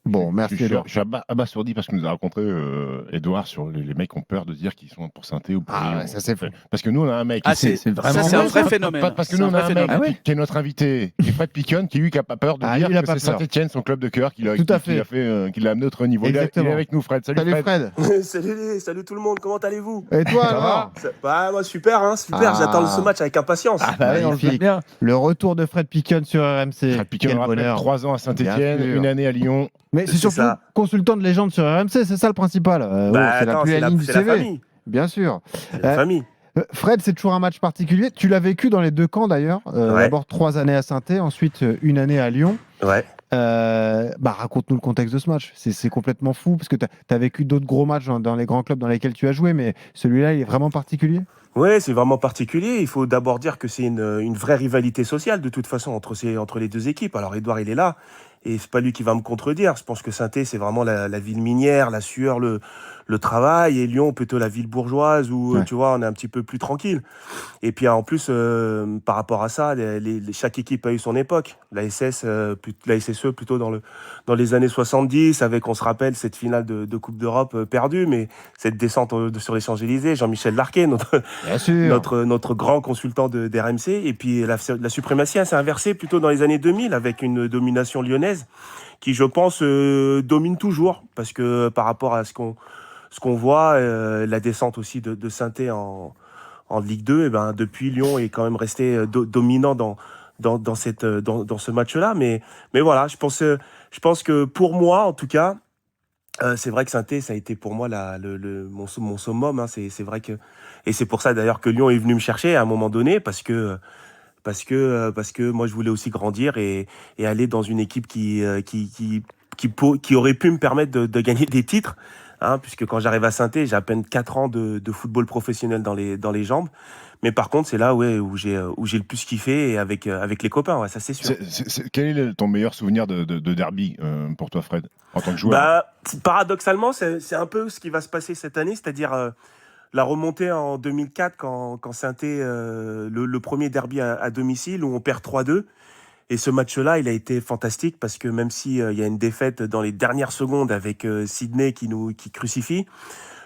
Bon, merci Edouard. Je suis abasourdi parce que nous a rencontré Edouard sur les mecs ont peur de dire qu'ils sont pour Saint-Étienne ou pour Lyon. Ah, ça c'est fou. Parce que nous, on a un mec. C'est vraiment ça, c'est un vrai, vrai ça phénomène. Parce que C'est nous, un on a vrai un mec phénomène. qui est notre invité, qui est Fred Piquon, qui lui, qui n'a pas peur de Ah, dire lui, il a que pas c'est peur. Saint-Étienne, son club de cœur, qui l'a Tout à fait. qui l'a amené à notre niveau. Il est Exactement. avec nous, Fred. Salut, Salut Fred. Fred. Salut tout le monde, comment allez-vous? Et toi Ça alors? Moi super, super, Ah. j'attends ce match avec impatience. Ah bah oui, on le fait Magnifique. bien. Le retour de Fred Piquon sur RMC. Fred Piquon, Quel on rappelle, bonheur. 3 ans à Bien Saint-Étienne, sûr. 1 année à Lyon. Mais c'est C'est surtout ça. consultant de légende sur RMC, c'est ça le principal. C'est la plus la ligne du c'est la CV. famille. Bien sûr. C'est la famille. Fred, c'est toujours un match particulier. Tu l'as vécu dans les deux camps d'ailleurs. Ouais. D'abord 3 années à Saint-Étienne, ensuite 1 année à Lyon. Ouais. Raconte-nous le contexte de ce match. C'est complètement fou parce que tu as vécu d'autres gros matchs dans les grands clubs dans lesquels tu as joué, mais celui-là, il est vraiment particulier. Ouais, c'est vraiment particulier. Il faut d'abord dire que c'est une vraie rivalité sociale de toute façon entre les deux équipes. Alors Edouard, il est là. Et c'est pas lui qui va me contredire. Je pense que Saint-Étienne, c'est vraiment la ville minière, la sueur, le travail. Et Lyon, plutôt la ville bourgeoise où, Ouais. tu vois, on est un petit peu plus tranquille. Et puis, en plus, par rapport à ça, chaque équipe a eu son époque. La SSE, plutôt dans les années 70, avec, on se rappelle, cette finale de Coupe d'Europe perdue, mais cette descente sur les Champs-Élysées, Jean-Michel Larquet, Bien sûr. notre grand consultant d'RMC. Et puis la suprématie s'est inversée plutôt dans les années 2000 avec une domination lyonnaise qui, je pense, domine toujours. Parce que par rapport à ce qu'on voit, la descente aussi de Saint-Étienne en Ligue 2, et ben, depuis, Lyon est quand même resté dominant dans ce match-là. Mais voilà, je pense que pour moi, en tout cas, c'est vrai que Saint-Étienne, ça a été pour moi mon summum. C'est vrai que... Et c'est pour ça d'ailleurs que Lyon est venu me chercher à un moment donné, parce que moi je voulais aussi grandir et aller dans une équipe qui aurait pu me permettre de gagner des titres. Puisque quand j'arrive à Saint-Étienne, j'ai à peine 4 ans de football professionnel dans les jambes. Mais par contre, c'est là où j'ai le plus kiffé et avec les copains, ça c'est sûr. Quel est ton meilleur souvenir de derby pour toi, Fred, en tant que joueur? Paradoxalement, c'est un peu ce qui va se passer cette année, c'est-à-dire la remontée en 2004 quand Saint-Étienne, le premier derby à domicile où on perd 3-2. Et ce match-là, il a été fantastique parce que même s'il y a une défaite dans les dernières secondes avec Sydney qui crucifie,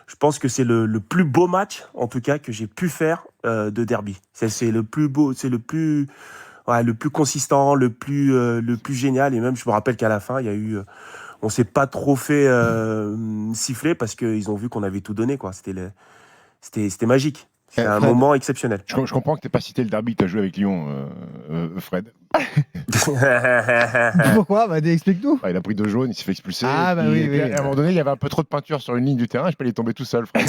je pense que c'est le plus beau match, en tout cas, que j'ai pu faire de derby. C'est le plus beau, c'est le plus consistant, le plus génial. Et même, je me rappelle qu'à la fin, il y a eu... on s'est pas trop fait siffler parce qu'ils ont vu qu'on avait tout donné, quoi. C'était magique. C'est un moment exceptionnel. Je comprends que tu n'aies pas cité le derby que tu as joué avec Lyon, Fred. Pourquoi? Explique-nous. Il a pris 2 jaunes, il s'est fait expulser. Ah, bah oui. À un moment donné, il y avait un peu trop de peinture sur une ligne du terrain, je peux aller tomber tout seul, Fred.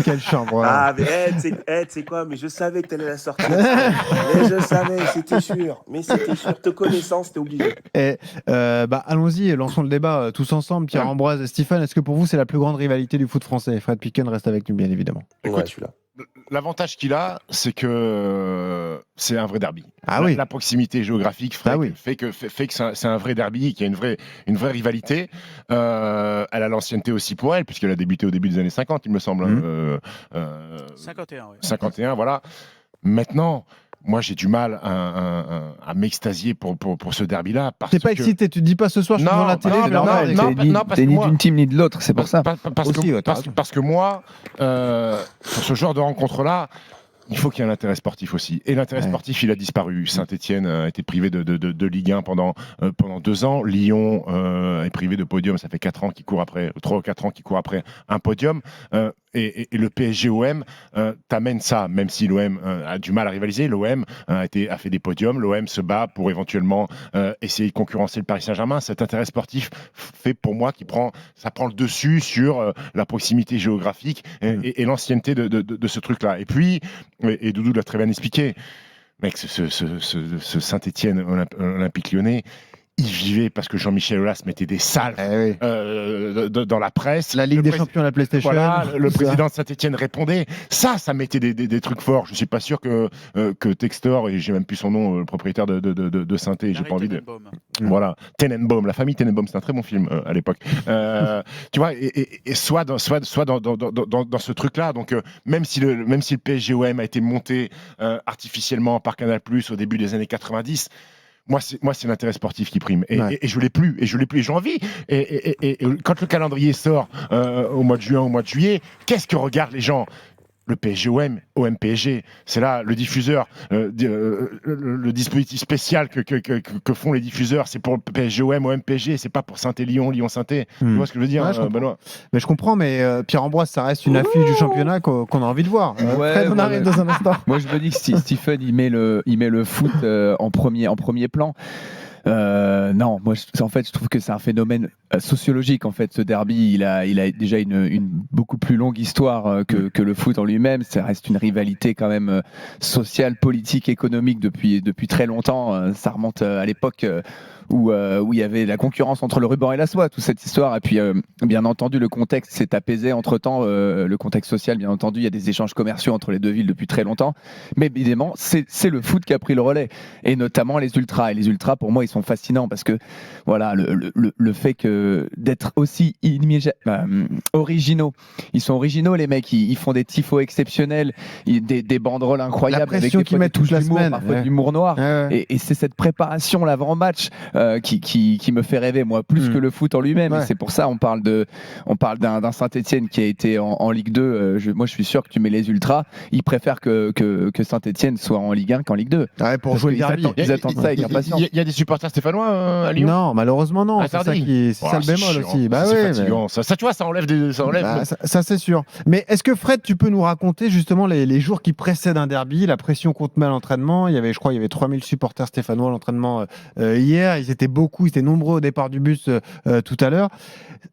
Quelle chambre. Mais tu sais quoi, mais je savais que tu allais la sortir. Mais je savais, c'était sûr. Te connaissant, c'était obligé. Et, allons-y, lançons le débat tous ensemble. Pierre Ambroise et Stephen, est-ce que pour vous, c'est la plus grande rivalité du foot français? Fred Piquon reste avec nous, bien évidemment. Écoute, je suis là. L'avantage qu'il a, c'est que c'est un vrai derby. Oui. La proximité géographique fait que c'est un vrai derby, qu'il y a une vraie rivalité. Elle a l'ancienneté aussi pour elle, puisqu'elle a débuté au début des années 50, il me semble. 51, oui. 51, voilà. Maintenant, moi, j'ai du mal à m'extasier pour ce derby-là. T'es pas excité, tu te dis pas ce soir, je suis devant la télé, c'est normal. T'es ni d'une team ni de l'autre, c'est pour ça. Parce que moi, sur ce genre de rencontre-là, il faut qu'il y ait un intérêt sportif aussi. Et l'intérêt sportif, il a disparu. Saint-Étienne a été privé de Ligue 1 pendant 2 ans. Lyon est privé de podium. Ça fait 4 ans qu'il court après, 3 ou 4 ans qu'il court après un podium. Et le PSG-OM t'amène ça, même si l'OM a du mal à rivaliser. L'OM a fait des podiums. L'OM se bat pour éventuellement essayer de concurrencer le Paris Saint-Germain. Cet intérêt sportif fait pour moi ça prend le dessus sur la proximité géographique et l'ancienneté de ce truc-là. Et puis, et Doudou l'a très bien expliqué, mec, ce Saint-Étienne Olympique Lyonnais, il vivait parce que Jean-Michel Aulas mettait des salves dans la presse. La Ligue des Champions à la PlayStation. Voilà, le président de Saint-Étienne répondait. Ça mettait des trucs forts. Je suis pas sûr que Textor, et j'ai même plus son nom, le propriétaire de Saint-Étienne, j'ai pas envie de... Voilà, Tenenbaum, la famille Tenenbaum, c'est un très bon film à l'époque. Tu vois, et soit dans ce truc-là. Donc même si le PSG-OM a été monté artificiellement par Canal+ au début des années 90, Moi, c'est l'intérêt sportif qui prime. Et je l'ai plus. Et j'ai envie. Et quand le calendrier sort au mois de juin, au mois de juillet, qu'est-ce que regardent les gens ? Le PSG OM PSG, c'est là le diffuseur, le dispositif spécial que font les diffuseurs, c'est pour le PSG OM PSG, c'est pas pour Saint-Étienne, Lyon-Saint-Étienne. Tu vois ce que je veux dire, Benoît ? Mais je comprends, mais Pierre-Ambroise, ça reste une affiche du championnat qu'on a envie de voir. Fred, on arrive dans un instant. Moi, je me dis que Stephen, il met le foot en premier plan. Non, moi, en fait, je trouve que c'est un phénomène sociologique. En fait, ce derby, il a déjà une beaucoup plus longue histoire que le foot en lui-même. Ça reste une rivalité quand même sociale, politique, économique depuis très longtemps. Ça remonte à l'époque où il y avait la concurrence entre le ruban et la soie, toute cette histoire. Et puis, bien entendu, le contexte s'est apaisé entre-temps. Le contexte social, bien entendu, il y a des échanges commerciaux entre les deux villes depuis très longtemps. Mais évidemment, c'est le foot qui a pris le relais, et notamment les ultras. Et les ultras, pour moi, ils sont fascinants parce que voilà, le fait d'être aussi originaux. Ils sont originaux, les mecs. Ils font des tifos exceptionnels, des banderoles incroyables. La pression qu'ils mettent toute la semaine. Parfois d'humour noir. Et c'est cette préparation, l'avant-match, qui me fait rêver, moi, plus que le foot en lui-même. Et c'est pour ça on parle d'un Saint-Etienne qui a été en Ligue 2. Moi, je suis sûr que tu mets les ultras, ils préfèrent que Saint-Etienne soit en Ligue 1 qu'en Ligue 2. Pour jouer le derby. Ils attendent ça avec impatience. Il y a des supporters stéphanois à Lyon ? Non, malheureusement non. C'est ça le bémol aussi. C'est fatigant. Ça, tu vois, ça enlève ça c'est sûr. Mais est-ce que Fred, tu peux nous raconter justement les jours qui précèdent un derby, la pression qu'on te met à l'entraînement ? Il y avait 3000 supporters stéphanois à l'entraînement hier. Ils étaient nombreux au départ du bus tout à l'heure.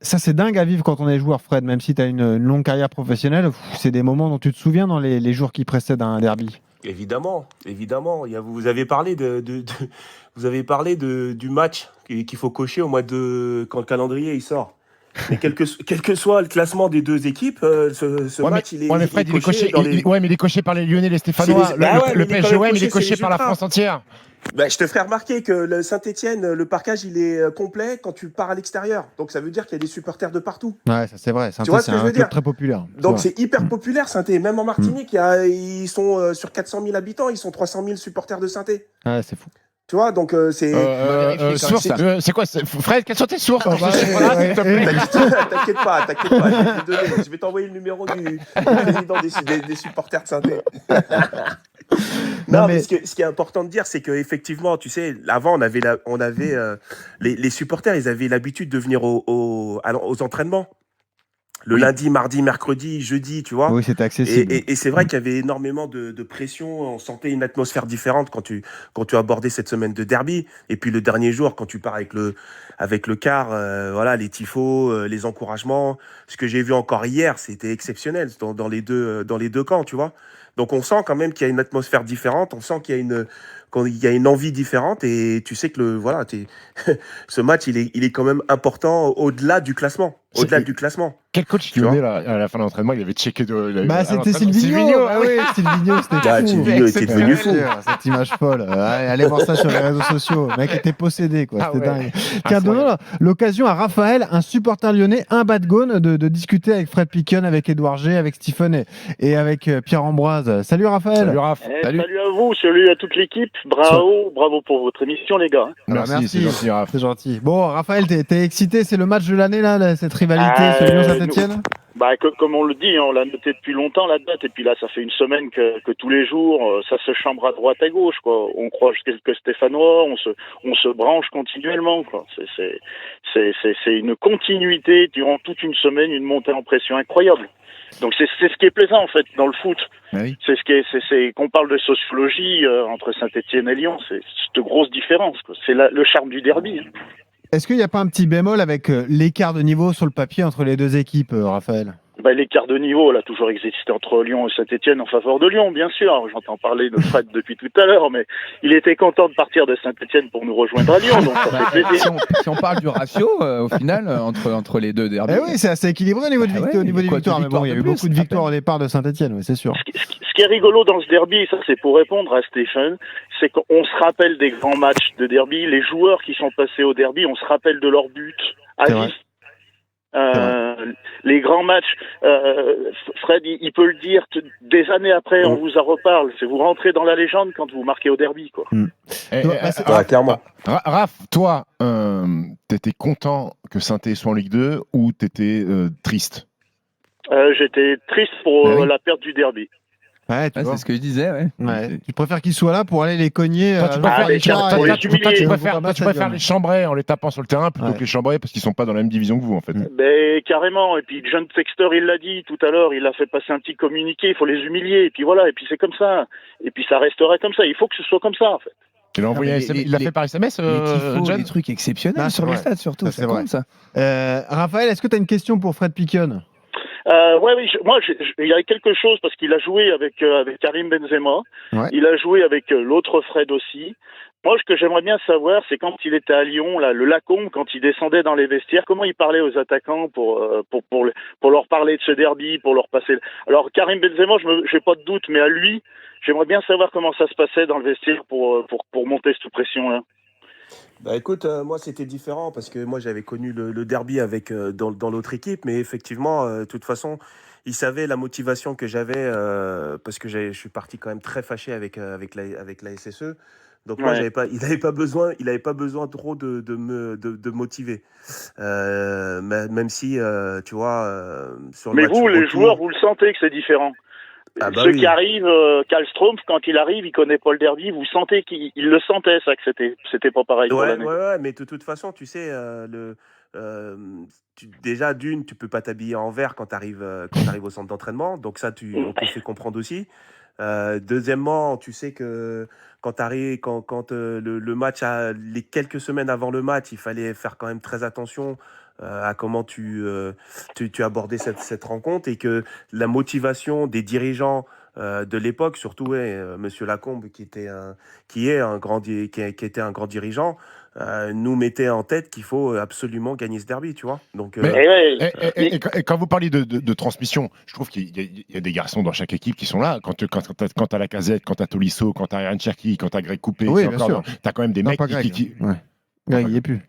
Ça, c'est dingue à vivre quand on est joueur, Fred, même si tu as une longue carrière professionnelle. C'est des moments dont tu te souviens dans les jours qui précèdent un derby. Évidemment. Vous avez parlé du match qu'il faut cocher au mois de quand le calendrier il sort. Mais quel que soit le classement des deux équipes, ce match, il est coché. Mais il est coché par les Lyonnais, les Stéphanois. Le PSG OM, il est coché par la France entière. Je te ferai remarquer que le Saint-Etienne, le parquage, il est complet quand tu pars à l'extérieur. Donc ça veut dire qu'il y a des supporters de partout. Ouais, ça c'est vrai. Tu vois ce que je veux dire ? Très populaire. Donc c'est hyper populaire, Saint-Etienne. Même en Martinique, ils sont sur 400 000 habitants, ils sont 300 000 supporters de Saint-Etienne. Ouais, c'est fou. Tu vois, donc c'est. Source, c'est quoi Fred, quelles sont tes sources ? T'inquiète pas, je vais t'envoyer le numéro du président des supporters de Saint-Etienne. Non, mais ce qui est important de dire, c'est qu'effectivement, tu sais, avant, on avait les supporters, ils avaient l'habitude de venir aux entraînements. Le lundi, mardi, mercredi, jeudi, tu vois. Oui, c'était accessible. Et c'est vrai qu'il y avait énormément de pression. On sentait une atmosphère différente quand tu abordais cette semaine de derby. Et puis le dernier jour, quand tu pars avec le quart, voilà, les tifos, les encouragements. Ce que j'ai vu encore hier, c'était exceptionnel dans les deux camps, tu vois. Donc on sent quand même qu'il y a une atmosphère différente. On sent qu'il y a une envie différente. Et tu sais que ce match, il est quand même important au-delà du classement. Quel coach tu vois à la fin de l'entraînement, il avait checké c'était Silvino. Ah oui, Silvino, c'était fou. Silvino était devenu fou. Cette image folle. Allez voir ça sur les réseaux sociaux. Le mec était possédé, quoi. C'était dingue. Tiens, donnons l'occasion à Raphaël, un supporter lyonnais, un bad gone, de discuter avec Fred Piquion, avec Édouard G, avec Stephen et avec Pierre-Ambroise. Salut Raphaël. Salut Raph. Salut à vous, salut à toute l'équipe. Bravo pour votre émission, les gars. Merci. C'est gentil, Raph. C'est gentil. Bon, Raphaël, t'es excité, c'est le match de l'année, là, cette rivalité Lyon-Saint-Etienne ? Comme on le dit, on l'a noté depuis longtemps la date, et puis là ça fait une semaine que tous les jours ça se chambre à droite à gauche, quoi. On croise quelques Stéphanois, on se branche continuellement, quoi. C'est une continuité durant toute une semaine, une montée en pression incroyable. Donc c'est ce qui est plaisant en fait dans le foot. Oui. C'est qu'on parle de sociologie entre Saint-Etienne et Lyon, c'est cette grosse différence, quoi. C'est le charme du derby. Hein. Est-ce qu'il n'y a pas un petit bémol avec l'écart de niveau sur le papier entre les deux équipes, Raphaël ? L'écart de niveau, a toujours existé entre Lyon et Saint-Etienne en faveur de Lyon, bien sûr. J'entends parler de Fred depuis tout à l'heure, mais il était content de partir de Saint-Etienne pour nous rejoindre à Lyon, donc ça fait plaisir. Si on parle du ratio, au final, entre les deux derbys. Oui, c'est assez équilibré au niveau des victoires. Mais bon, il y a eu beaucoup de victoires au départ de Saint-Etienne, oui, c'est sûr. Ce qui est rigolo dans ce derby, ça c'est pour répondre à Stéphane, c'est qu'on se rappelle des grands matchs de derby, les joueurs qui sont passés au derby, on se rappelle de leur but à vie. Les grands matchs, Fred, il peut le dire des années après, on vous en reparle. C'est vous rentrez dans la légende quand vous marquez au derby, quoi. Clairement. Raph, toi, t'étais content que Saint-Étienne soit en Ligue 2 ou t'étais triste? J'étais triste pour Ah oui. la perte du derby. Ouais, tu vois. C'est ce que je disais, ouais. Ouais. Tu préfères qu'ils soient là pour aller les cogner. Toi, tu préfères, mais les tiens, Chambrais, pour les toi, tu humilier. préfères les Chambrais en les tapant sur le terrain plutôt Ouais. que les Chambrais parce qu'ils sont pas dans la même division que vous en fait. Ben, carrément. Et puis, John Textor, il l'a dit tout à l'heure, il a fait passer un petit communiqué, il faut les humilier. Et puis voilà, et puis c'est comme ça. Et puis ça restera comme ça. Il faut que ce soit comme ça, en fait. Il a envoyé mais un SMS, il l'a fait par SMS, Les tifos, John. des trucs exceptionnels Ah, sur c'est le vrai. stade, surtout. Ça, Ça c'est vrai. compte, ça. Raphaël, est-ce que tu as une question pour Fred Piquion? Oui, il y a quelque chose parce qu'il a joué avec Karim Benzema. Ouais. Il a joué avec l'autre Fred aussi. Moi, ce que j'aimerais bien savoir, c'est quand il était à Lyon, là, le Lacombe, quand il descendait dans les vestiaires, comment il parlait aux attaquants pour leur parler de ce derby, pour leur passer. Alors, Karim Benzema, j'ai pas de doute, mais à lui, j'aimerais bien savoir comment ça se passait dans le vestiaire pour monter cette pression-là. Bah écoute, moi c'était différent parce que moi j'avais connu le derby avec dans l'autre équipe, mais effectivement, de toute façon, il savait la motivation que j'avais parce que je suis parti quand même très fâché avec la SSE. Donc moi Ouais. il avait pas besoin trop de motiver. Même si tu vois sur le Mais match vous, les retour- joueurs, vous le sentez que c'est différent. Ah bah Ceux oui. qui arrivent, Kallström, quand il arrive, il connaît pas le derby, vous sentez qu'il le sentait, ça, que c'était pas pareil pour Ouais, l'année. ouais, mais de toute façon, tu sais, déjà, tu peux pas t'habiller en vert quand tu arrives, au centre d'entraînement. Donc ça, on te le fait comprendre aussi. Deuxièmement, tu sais que quand le match, les quelques semaines avant le match, il fallait faire quand même très attention à comment tu abordais cette rencontre et que la motivation des dirigeants de l'époque, surtout Monsieur Lacombe, qui était qui était un grand dirigeant, nous mettait en tête qu'il faut absolument gagner ce derby, tu vois. Donc, Mais- Et ouais, Et quand vous parlez de transmission, je trouve qu'il y a des garçons dans chaque équipe qui sont là. Quand t'as Lacazette, quand t'as Tolisso, quand t'as Ryan Cherki, quand t'as Greg Coupé, Oui, bien sûr. t'as quand même des Non, mecs pas Greg. Ouais. Greg, il y est plus.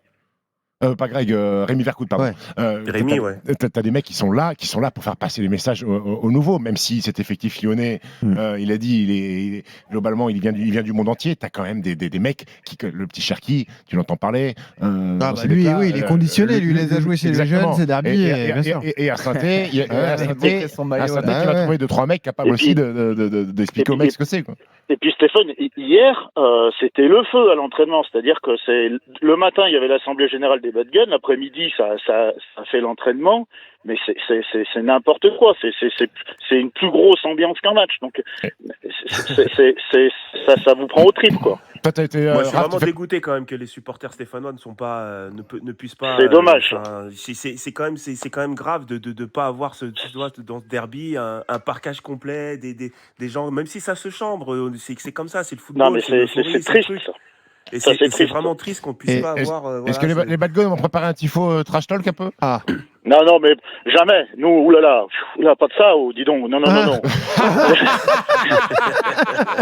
Pas Greg, Rémi Vercoute, pardon. Ouais. Rémi, ouais. T'as des mecs qui sont là pour faire passer les messages aux nouveaux, même si cet effectif lyonnais, il a dit, globalement, il vient du monde entier. T'as quand même des mecs le petit Cherki, tu l'entends parler. Bah, lui, oui, il est conditionné, lui, il les a joués chez les jeunes, c'est derby, bien sûr. Et à Saint-Étienne, il y a son maillot, qu'il là. va trouver 2-3 mecs capables Et aussi puis- d'expliquer aux mecs ce que c'est, quoi. Et puis Stéphane, hier, c'était le feu à l'entraînement, c'est-à-dire que le matin, il y avait l'assemblée générale des Bad Guns, l'après-midi, ça fait l'entraînement, mais c'est n'importe quoi, c'est une plus grosse ambiance qu'un match, donc ça vous prend au trip, quoi. Toi, t'as été. Moi, je suis Raph, vraiment tu fais- dégoûté quand même que les supporters stéphanois ne puissent pas. C'est dommage. C'est quand même grave de pas avoir tu vois, dans ce derby un parquage complet, des gens, même si ça se chambre, c'est comme ça, c'est le football. Non, mais c'est l'euphorie, le triste. truc. Et Ça, c'est c'est triste. vraiment triste qu'on puisse Et pas avoir. Est-ce voilà, que les Bad Guns ont préparé un tifo trash talk un peu? Ah, Non, mais jamais. Nous, oulala, pas de ça, dis donc. Non.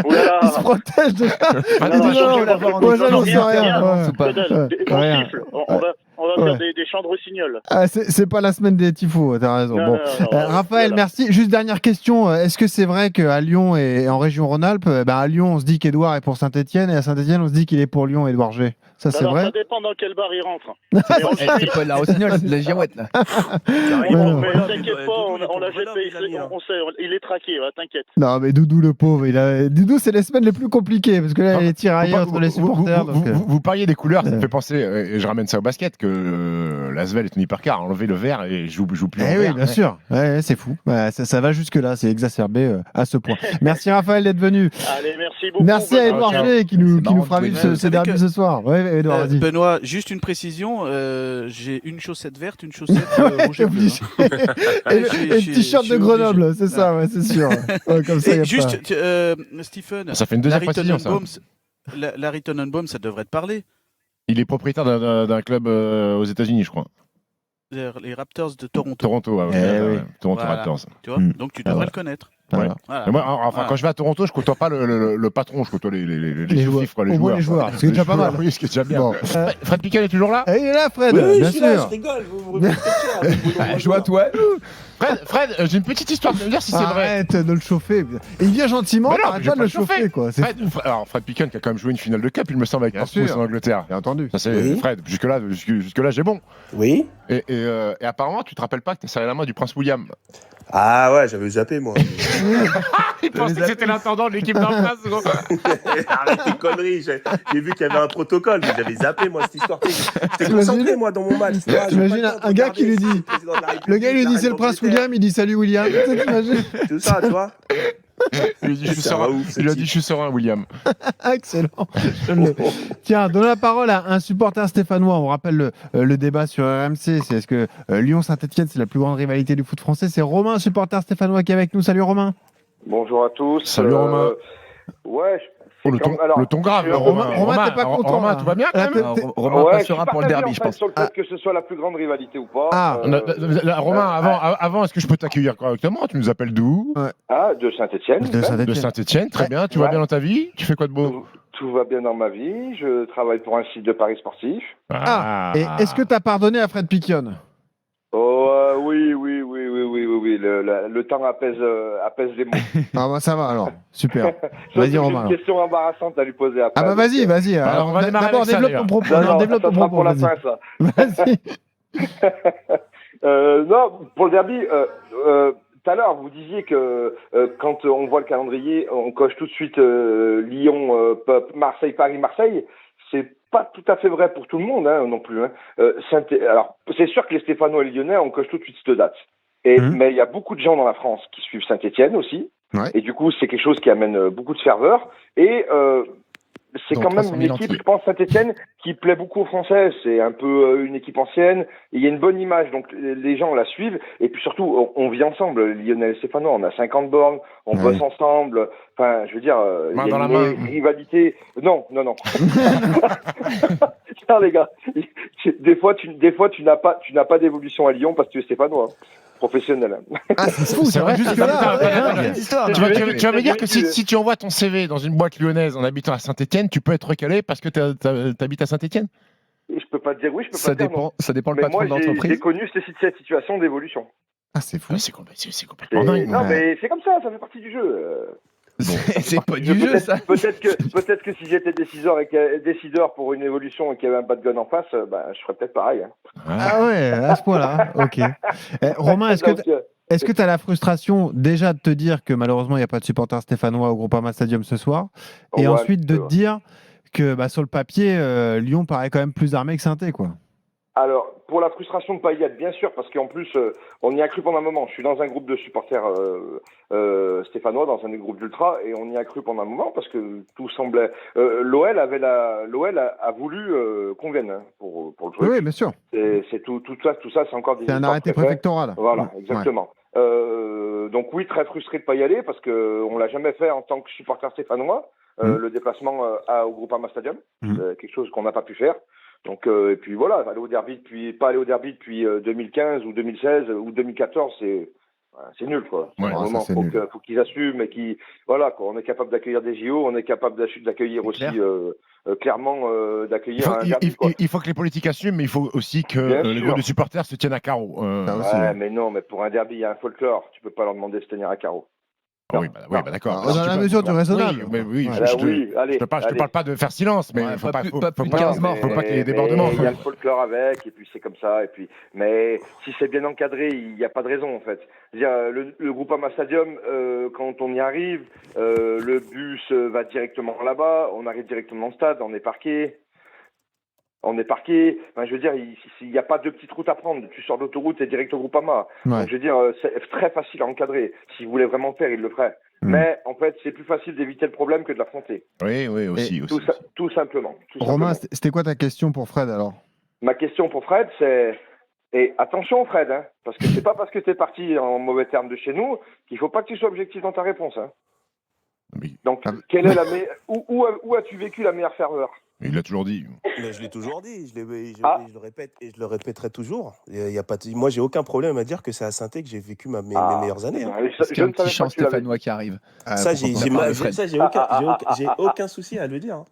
Oulala. il se protège de ça. Non, Il dit non, non, non, moi, j'en sais rien, rien. rien. Ouais. Que dalle. On Rien. siffle. On va faire des chants de rossignol. Ah, c'est pas la semaine des tifos, t'as raison. Non, Bon. non, Raphaël, voilà. merci. Juste dernière question. Est-ce que c'est vrai qu'à Lyon et en région Rhône-Alpes, à Lyon, on se dit qu'Edouard est pour Saint-Etienne et à Saint-Etienne, on se dit qu'il est pour Lyon et Edouard G. Ça, c'est Alors, vrai? ça dépend dans quel bar il rentre. Mais on le C'est sait. pas de la rossignol, c'est de la girouette, là. non. Mais t'inquiète pas, on l'a jeté. On sait, il est traqué, t'inquiète. Non, mais Doudou, le pauvre, Doudou, c'est les semaines les plus compliquées parce que là, il est tiraillé entre les supporters. Vous parliez des couleurs, ça me fait penser, et je ramène ça au basket, que l'Asvel et Tony Parker a enlevé le vert et joue plus en Eh vert. oui, bien sûr. Ouais, c'est fou. Ouais, ça va jusque-là, c'est exacerbé à ce point. Merci Raphaël d'être venu. Allez, merci beaucoup. Merci à Bonne Edouard soirée. G qui nous C'est marrant fera de vivre jouer. ce derby ce soir. Ouais, Edouard, vas-y. Benoît, juste une précision, j'ai une chaussette verte, une chaussette rouge T'es et bleue. obligé. hein. Et Je le suis t-shirt de obligé. Grenoble, c'est ça, ouais, c'est sûr. Ouais, comme ça, y Et a juste, pas... Stephen, Ça fait une deuxième Larry précision, ça. Tannenbaum, Larry Tannenbaum, ça devrait te parler. Il est propriétaire d'un club aux États-Unis, je crois. Les Raptors de Toronto. Toronto, Eh oui. Toronto Voilà. Raptors. Tu vois Mm. Donc tu Ah devrais ouais. le connaître. Voilà. Voilà. Mais moi, enfin, Voilà. quand je vais à Toronto, je côtoie pas le patron, je côtoie les joueurs. sous-fifres, les Au moins joueurs. les joueurs, ce qui est déjà pas mal. Oui, ce qui est déjà bien. Bon. Fred Piquet est toujours là? Il est là, Fred, Oui, bien je suis là, je sûr. rigole. Vous me faites cher. Je vois toi. Fred, j'ai une petite histoire de me dire si c'est vrai. Arrête de le chauffer. Et il vient gentiment, Mais non, t'arrêtes je pas vais de le pas le chauffer, quoi. C'est Alors, Fred Piquet qui a quand même joué une finale de Cup, il me semble, avec Bien Portsmouth sûr. en Angleterre. bien entendu. Ça, c'est Oui. Fred. Jusque-là, j'ai bon. Oui. Et apparemment, tu te rappelles pas que t'as serré la main du prince William. Ah ouais, j'avais zappé, moi. Il pensait que c'était l'intendant de l'équipe d'en face, gros. Arrête tes conneries. J'ai vu qu'il y avait un protocole, mais j'avais zappé, moi, cette histoire. J'étais T'imagines- concentré, moi, dans mon match. T'imagines un gars qui lui dit- Le gars, il lui dit c'est le prince William, il dit salut William. Tu sais, t'imagines? Tout ça, tu vois. Il lui a dit, je suis Ça serein. va ouf, ce Il lui a type. dit, je suis serein, William. Excellent. Je l'ai. Tiens, donne la parole à un supporter stéphanois. On rappelle le débat sur RMC. C'est est-ce que Lyon-Saint-Etienne, c'est la plus grande rivalité du foot français? C'est Romain, supporter stéphanois, qui est avec nous. Salut Romain. Bonjour à tous. Salut, Romain. Ouais. Oh, le ton grave, je- Romain, t'es pas content, Romain, là. tout va bien Là, quand même? t'es- Romain ouais, passera pour le derby, je pense. Sur le fait que ce soit la plus grande rivalité ou pas. Ah. Romain, avant, est-ce que je peux t'accueillir correctement? Tu nous appelles d'où? De Saint-Etienne. De Saint-Etienne. De Saint-Etienne, très bien. Tu vas Ouais. bien dans ta vie? Tu fais quoi de beau? Tout va bien dans ma vie. Je travaille pour un site de paris sportif. Ah. Et est-ce que t'as pardonné à Fred Piquion? Oh, oui. Le temps apaise les mots. Ah bah ça va alors. Super. J'ai Vas-y une Romain. alors. question embarrassante à lui poser après. Ah bah vas-y. Alors, on va démarrer D'abord, avec ça, développe ton d'ailleurs. propos. Non, Non, développe ça ton sera propos. pour la Vas-y. fin, ça. Vas-y. Non, pour le derby, tout à l'heure, vous disiez que quand on voit le calendrier, on coche tout de suite Lyon, Marseille, Paris, c'est pas tout à fait vrai pour tout le monde non plus. Alors, c'est sûr que les Stéphanois et les Lyonnais, on coche tout de suite cette date. Mais il y a beaucoup de gens dans la France qui suivent Saint-Etienne aussi. Ouais. Et du coup, c'est quelque chose qui amène beaucoup de ferveur. Et c'est Donc, quand même 300 une 000 équipe, entiers. je pense, Saint-Etienne, qui plaît beaucoup aux Français. C'est un peu une équipe ancienne. Et il y a une bonne image, donc les gens la suivent. Et puis surtout, on vit ensemble, Lionel et Stéphanois. On a 50 bornes, on Ouais. bosse ensemble. Enfin, je veux dire, Main il y dans a la une main. rivalité. Non. Non, les gars. Des fois, tu n'as pas d'évolution à Lyon parce que tu es Stéphanois. Professionnel. Ah, c'est fou, C'est ça va vrai. jusque-là. Tu vas me dire que si tu envoies ton CV dans une boîte lyonnaise en habitant à Saint-Etienne, tu peux être recalé parce que t'habites à Saint-Etienne? Et je peux pas te dire oui, je peux Ça pas te dire non. dépend le Mais patron moi, de j'ai l'entreprise. connu cette situation d'évolution. Ah, c'est fou. C'est complètement dingue. Non, ouais. mais c'est comme ça fait partie du jeu. C'est pas du jeu, ça. Peut-être que si j'étais décideur pour une évolution et qu'il y avait un bad gun en face, je ferais peut-être pareil. Ah ouais, à ce point-là. Ok. Romain, est-ce que tu as la frustration déjà de te dire que malheureusement il n'y a pas de supporters stéphanois au Groupama Stadium ce soir, et Ouais, ensuite de ouais. te dire que sur le papier, Lyon paraît quand même plus armé que Saint-Étienne, quoi. Alors, pour la frustration de Payet, bien sûr, parce qu'en plus, on y a cru pendant un moment. Je suis dans un groupe de supporters stéphanois, dans un groupe d'ultra, et on y a cru pendant un moment parce que tout semblait. L'OL a voulu qu'on vienne pour le truc. Oui, bien sûr. C'est tout ça, c'est encore des. C'est un histoires arrêté préfets. préfectoral. Voilà, Ouais. exactement. Donc oui, très frustré de pas y aller parce que on l'a jamais fait en tant que supporter stéphanois. Le déplacement au Groupama Stadium, quelque chose qu'on n'a pas pu faire. Donc et puis voilà, pas aller au derby depuis 2015 ou 2016 ou 2014, c'est nul quoi. Ouais, À un ça, moment, c'est faut nul. qu'ils assument et on est capable d'accueillir des JO, on est capable d'accueillir aussi clairement d'accueillir un derby quoi. Il faut que les politiques assument, mais il faut aussi que Bien les sûr. groupes de supporters se tiennent à carreau. Ça aussi. Ouais, mais non, mais pour un derby, il y a un folklore, tu peux pas leur demander de se tenir à carreau. Oui, d'accord. Dans la mesure du raisonnable. Oui, Ouais. je te parle pas de faire silence, mais Ouais, faut pas pas plus de 15 morts. faut pas qu'il y ait débordement. Il y a le folklore avec, et puis c'est comme ça. Mais si c'est bien encadré, il n'y a pas de raison en fait. Le Groupama Stadium, quand on y arrive, le bus va directement là-bas, on arrive directement au stade, on est parqué. Enfin, je veux dire, il n'y a pas de petite route à prendre. Tu sors d'autoroute et direct au Groupama. Ouais. Donc, je veux dire, c'est très facile à encadrer. S'il voulait vraiment le faire, il le ferait. Mais en fait, c'est plus facile d'éviter le problème que de l'affronter. Oui, aussi. Tout simplement. Romain, c'était quoi ta question pour Fred alors? Ma question pour Fred, c'est... Et attention Fred, parce que c'est pas parce que tu es parti en mauvais termes de chez nous qu'il faut pas que tu sois objectif dans ta réponse. Donc, quelle est où as-tu vécu la meilleure ferveur? Il l'a toujours dit. Mais je l'ai toujours dit, Ah. je le répète et je le répéterai toujours. Il y a pas moi, j'ai aucun problème à dire que c'est à Saint-Étienne que j'ai vécu mes meilleures années. Hein. Est-ce qu'il y a un petit chant stéphanois qui arrive? Ça, j'ai aucun souci à le dire. Hein.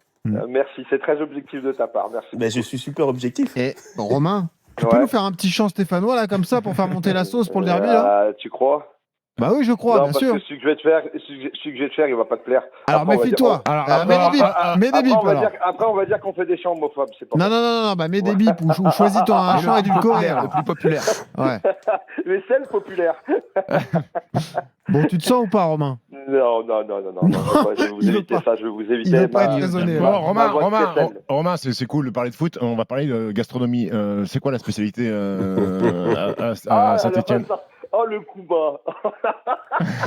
Merci, c'est très objectif de ta part. Merci. Mais je suis super objectif. Et Romain, tu peux nous faire un petit chant stéphanois là comme ça pour faire monter la sauce pour le derby là? Tu crois? Bah oui, je crois, Non, bien parce sûr. que celui que je vais te faire, il va pas te plaire. Alors Après, on va méfie-toi. Mets des bips alors. Après, on va dire qu'on fait des chants homophobes. C'est pas Non, bah mets des bips ou choisis-toi un chant édulcoré. Le plus populaire. Ouais. Les selles populaires. Bon, tu te sens ou pas, Romain? Non. Je vais vous Il veut éviter pas. ça. Je vais vous éviter. Il veut pas être raisonné. Bon, Ma voix de Kessel. Romain, c'est cool de parler de foot. On va parler de gastronomie. C'est quoi la spécialité à Saint-Étienne? Oh, le coup bas.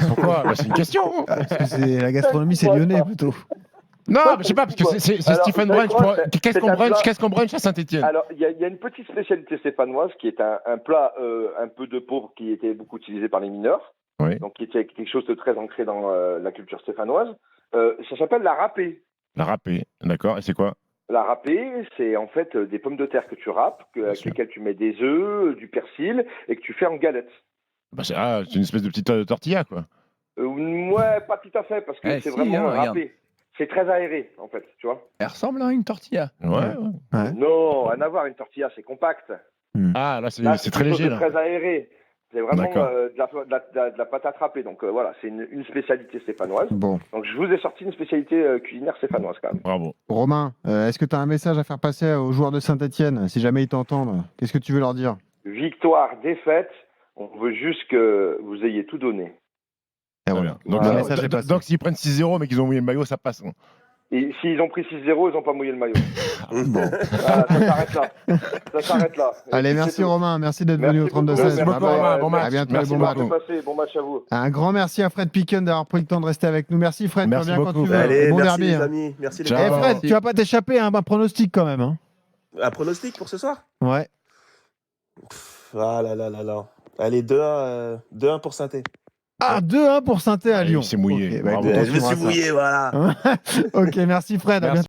Pourquoi? C'est une question. Parce que la gastronomie, c'est lyonnais plutôt. Non, mais je sais pas, parce que c'est Alors, Stephen vous savez Brunch. quoi, Qu'est-ce c'est un plat- qu'on brunch à Saint-Étienne? Alors, il y a une petite spécialité stéphanoise qui est un plat un peu de pauvre qui était beaucoup utilisé par les mineurs. Oui. Donc, qui était quelque chose de très ancré dans la culture stéphanoise. Ça s'appelle la râpée. La râpée, d'accord. Et c'est quoi? La râpée, c'est en fait des pommes de terre que tu râpes, avec sûr. lesquelles tu mets des œufs, du persil et que tu fais en galette. Bah, c'est une espèce de petite tortilla, quoi. Ouais, pas tout à fait, parce que c'est Si, vraiment regarde. râpé. C'est très aéré, en fait, tu vois. Elle ressemble à une tortilla. Ouais. Non, rien à voir, une tortilla, c'est compact. Ah, là, c'est Là, très quelque chose léger, de là. très aéré. C'est vraiment D'accord. de la patate râpée. Donc voilà, c'est une spécialité stéphanoise. Bon, Donc je vous ai sorti une spécialité culinaire stéphanoise quand même. Bravo. Romain, est-ce que tu as un message à faire passer aux joueurs de Saint-Étienne, si jamais ils t'entendent? Qu'est-ce que tu veux leur dire? Victoire, défaite, on veut juste que vous ayez tout donné. Et Très voilà. bien. Donc, Le message est passé. donc s'ils prennent 6-0 mais qu'ils ont mouillé le maillot, ça passe. Hein. Et s'ils ont pris 6-0, ils n'ont pas mouillé le maillot. Bon. Voilà, ça s'arrête là. Ça s'arrête là. Allez, C'est merci tout. Romain, merci d'être Merci venu au beaucoup. 32-16. Merci beaucoup, Bye bye. Romain. Bon match. À bientôt, Merci bon Bon match. beaucoup. match passé, bon match à vous. Un grand merci à Fred Picken d'avoir pris le temps de rester avec nous. Merci Fred, tu Merci reviens quand beaucoup, tu veux. Fred. Allez, Bon merci derby. les hein. amis. Merci les Ciao. Eh gars. Fred, tu vas pas t'échapper à un pronostic quand même. Hein. Un pronostic pour ce soir? Ouais. Ah là là là là. Allez, 2-1 pour Saint-Étienne. Ah, 2-1 pour Saint-Étienne à Ah, il Lyon. s'est mouillé. Ok, bah, Bravo. écoute, on Je me suivra suis ça. mouillé, voilà. Ok, merci Fred, à Merci. bientôt.